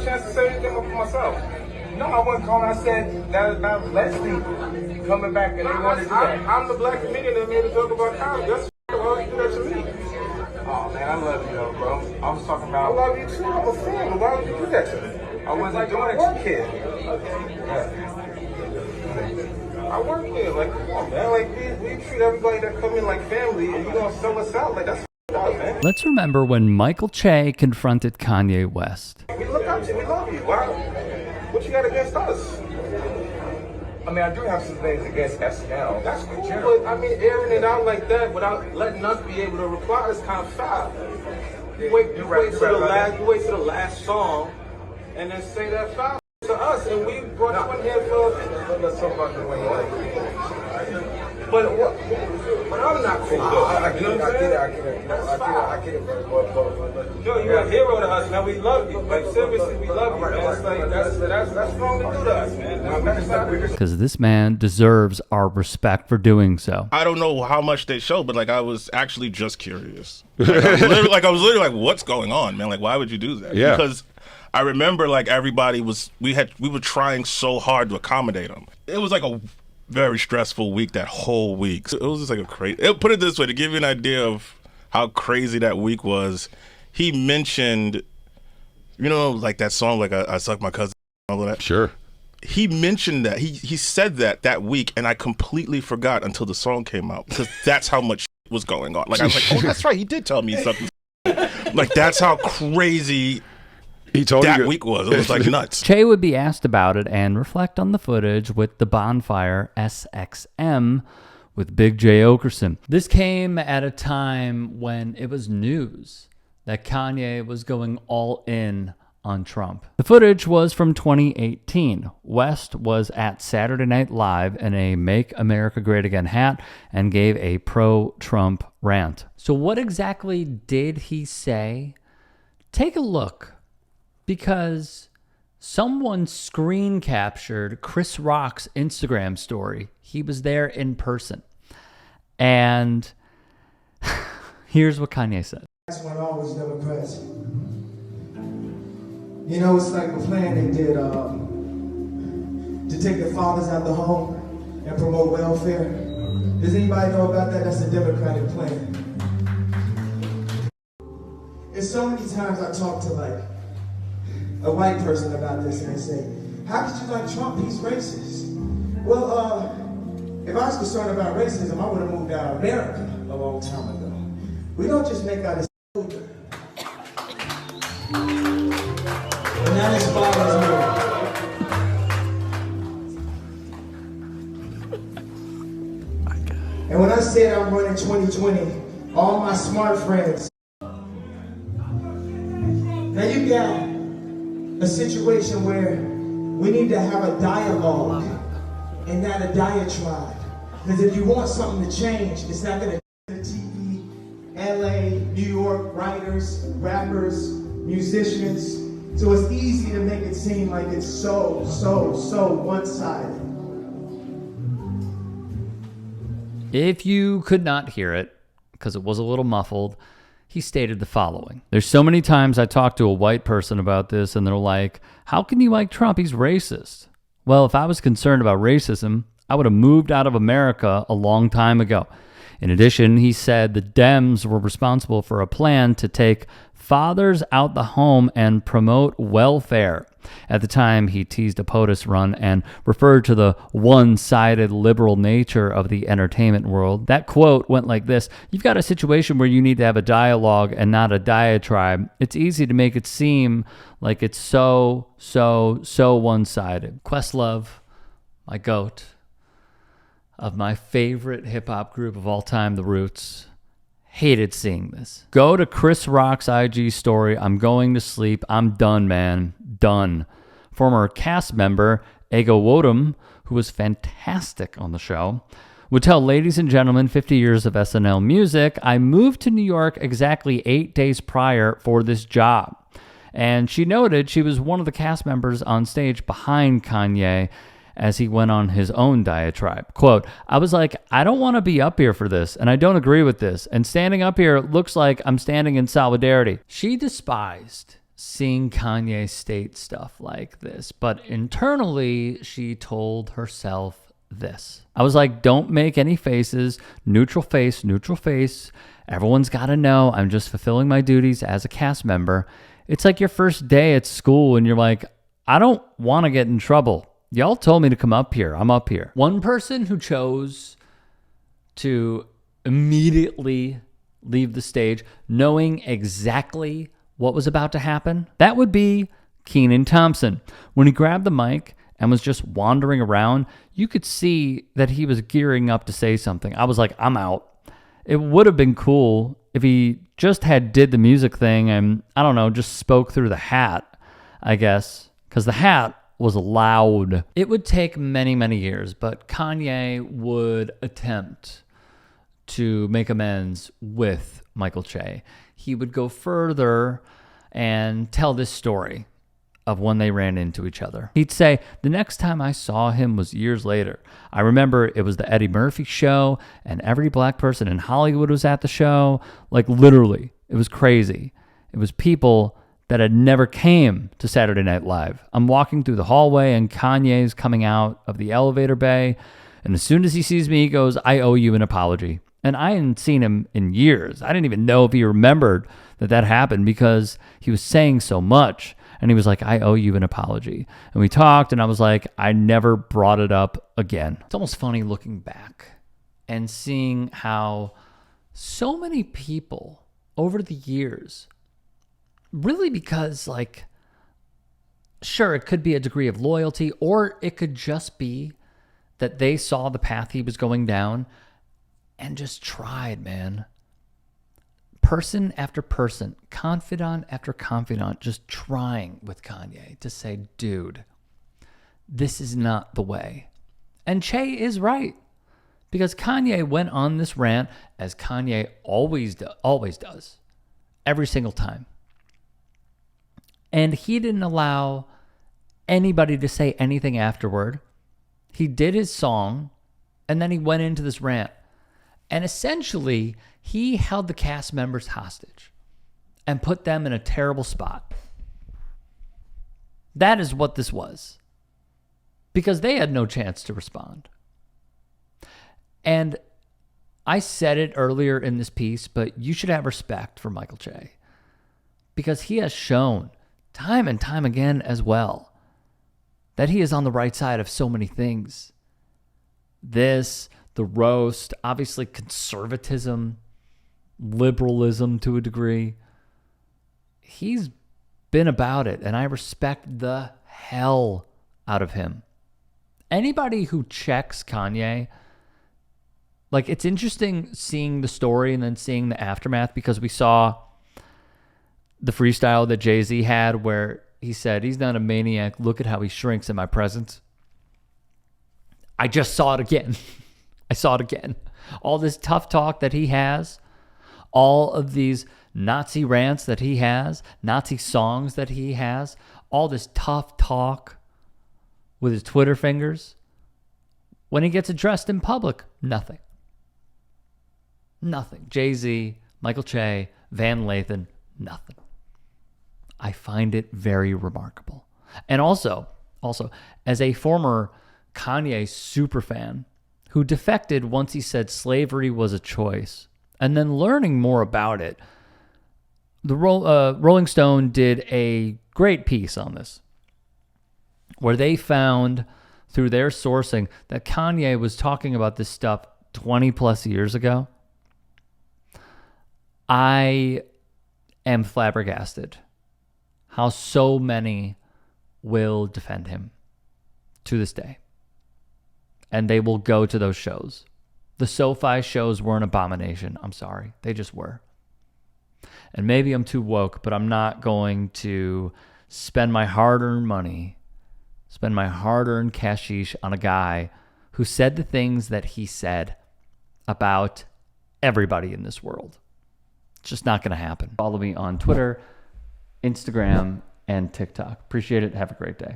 a chance to say anything for myself. No, I wasn't calling. I said that about Leslie coming back and they wanted to do that. I'm the black comedian that made a joke about Kanye. That's why you do that to me. Oh man, I love you though, bro. I was talking about. I love you too. I'm a fan. Why would you do that to me? I wasn't doing it to kid. I work here. Like, come on, man. Like, we treat everybody that come in like family, and you gonna sell us out. Like, that's up, man. Let's remember when Michael Che confronted Kanye West. We look up to you. We love you. Why? What you got against us? I mean, I do have some things against SNL. That's cool, but I mean, airing it out like that without letting us be able to reply is kind of foul. You wait till the last song, and then say that foul to us, and we brought you in here for. Let's talk about the way you like. But I'm not cool though. I get it. But yo, you're a hero to us, man. We love you. Like, seriously, we love you, man. It's like, that's wrong to do to us, man. Because this man deserves our respect for doing so. I don't know how much they show, but like I was actually just curious. Like, I was literally like, what's going on, man? Like, why would you do that? Yeah. Because I remember like everybody was, we were trying so hard to accommodate him. It was like a very stressful week, that whole week. So it was just like a crazy, put it this way, to give you an idea of how crazy that week was, he mentioned, you know, like that song, like I Suck My Cousin, all of that. Sure. He mentioned that, he said that week, and I completely forgot until the song came out, because that's how much was going on. Like, I was like, oh, that's right, he did tell me something. Like, that's how crazy he told that week was. It was like nuts. Che would be asked about it and reflect on the footage with the Bonfire SXM with Big J Okerson. This came at a time when it was news that Kanye was going all in on Trump. The footage was from 2018. West was at Saturday Night Live in a Make America Great Again hat and gave a pro-Trump rant. So what exactly did he say? Take a look, because someone screen captured Chris Rock's Instagram story. He was there in person. And here's what Kanye said. That's when always Democrats. You know, it's like the plan they did to take the fathers out of the home and promote welfare. Does anybody know about that? That's a Democratic plan. And so many times I talk to like a white person about this and they say, how could you like Trump? He's racist. Well, if I was concerned about racism, I would have moved out of America a long time ago. We don't just make out a soldier. And that inspires me. And when I said I'm running 2020, all my smart friends, now you got a situation where we need to have a dialogue and not a diatribe. Because if you want something to change, it's not going to be TV, LA, New York, writers, rappers, musicians. So it's easy to make it seem like it's so one-sided. If you could not hear it, because it was a little muffled, he stated the following. There's so many times I talk to a white person about this and they're like, how can you like Trump? He's racist. Well, if I was concerned about racism, I would have moved out of America a long time ago. In addition, he said the Dems were responsible for a plan to take fathers out the home and promote welfare. At the time, he teased a POTUS run and referred to the one-sided liberal nature of the entertainment world. That quote went like this: you've got a situation where you need to have a dialogue and not a diatribe. It's easy to make it seem like it's so one-sided. Questlove, my goat, of my favorite hip-hop group of all time, The Roots, hated seeing this. Go to Chris Rock's IG story. I'm going to sleep. I'm done, man. Done. Former cast member Ego Wodum, who was fantastic on the show, would tell ladies and gentlemen, 50 years of SNL music, I moved to New York exactly 8 days prior for this job. And she noted she was one of the cast members on stage behind Kanye as he went on his own diatribe. Quote, I was like, I don't want to be up here for this, and I don't agree with this, and standing up here looks like I'm standing in solidarity. She despised seeing Kanye state stuff like this. But internally, she told herself this. I was like, don't make any faces. Neutral face, neutral face. Everyone's got to know I'm just fulfilling my duties as a cast member. It's like your first day at school and you're like, I don't want to get in trouble. Y'all told me to come up here. I'm up here. One person who chose to immediately leave the stage knowing exactly what was about to happen, that would be Kenan Thompson. When he grabbed the mic and was just wandering around, you could see that he was gearing up to say something. I was like, I'm out. It would have been cool if he just did the music thing and, I don't know, just spoke through the hat, I guess, because the hat was loud. It would take many, many years, but Kanye would attempt to make amends with Michael Che. He would go further and tell this story of when they ran into each other. He'd say, the next time I saw him was years later. I remember it was the Eddie Murphy show and every black person in Hollywood was at the show. Like literally, it was crazy. It was people that had never came to Saturday Night Live. I'm walking through the hallway and Kanye's coming out of the elevator bay. And as soon as he sees me, he goes, I owe you an apology. And I hadn't seen him in years. I didn't even know if he remembered that happened because he was saying so much. And he was like, I owe you an apology. And we talked and I was like, I never brought it up again. It's almost funny looking back and seeing how so many people over the years, really because like, sure, it could be a degree of loyalty or it could just be that they saw the path he was going down and just tried, man. Person after person, confidant after confidant, just trying with Kanye to say, dude, this is not the way. And Che is right. Because Kanye went on this rant, as Kanye always does, every single time. And he didn't allow anybody to say anything afterward. He did his song, and then he went into this rant. And essentially, he held the cast members hostage and put them in a terrible spot. That is what this was. Because they had no chance to respond. And I said it earlier in this piece, but you should have respect for Michael Che. Because he has shown time and time again as well that he is on the right side of so many things. The roast, obviously conservatism, liberalism to a degree. He's been about it, and I respect the hell out of him. Anybody who checks Kanye, like it's interesting seeing the story and then seeing the aftermath because we saw the freestyle that Jay-Z had where he said, he's not a maniac. Look at how he shrinks in my presence. I just saw it again. I saw it again. All this tough talk that he has, all of these Nazi rants that he has, Nazi songs that he has, all this tough talk with his Twitter fingers. When he gets addressed in public, nothing. Nothing. Jay-Z, Michael Che, Van Lathan, nothing. I find it very remarkable. And also, as a former Kanye superfan who defected once he said slavery was a choice, and then learning more about it, the Rolling Stone did a great piece on this, where they found through their sourcing that Kanye was talking about this stuff 20 plus years ago. I am flabbergasted how so many will defend him to this day. And they will go to those shows. The SoFi shows were an abomination. I'm sorry. They just were. And maybe I'm too woke, but I'm not going to spend my hard-earned money, spend my hard-earned cashish on a guy who said the things that he said about everybody in this world. It's just not going to happen. Follow me on Twitter, Instagram, and TikTok. Appreciate it. Have a great day.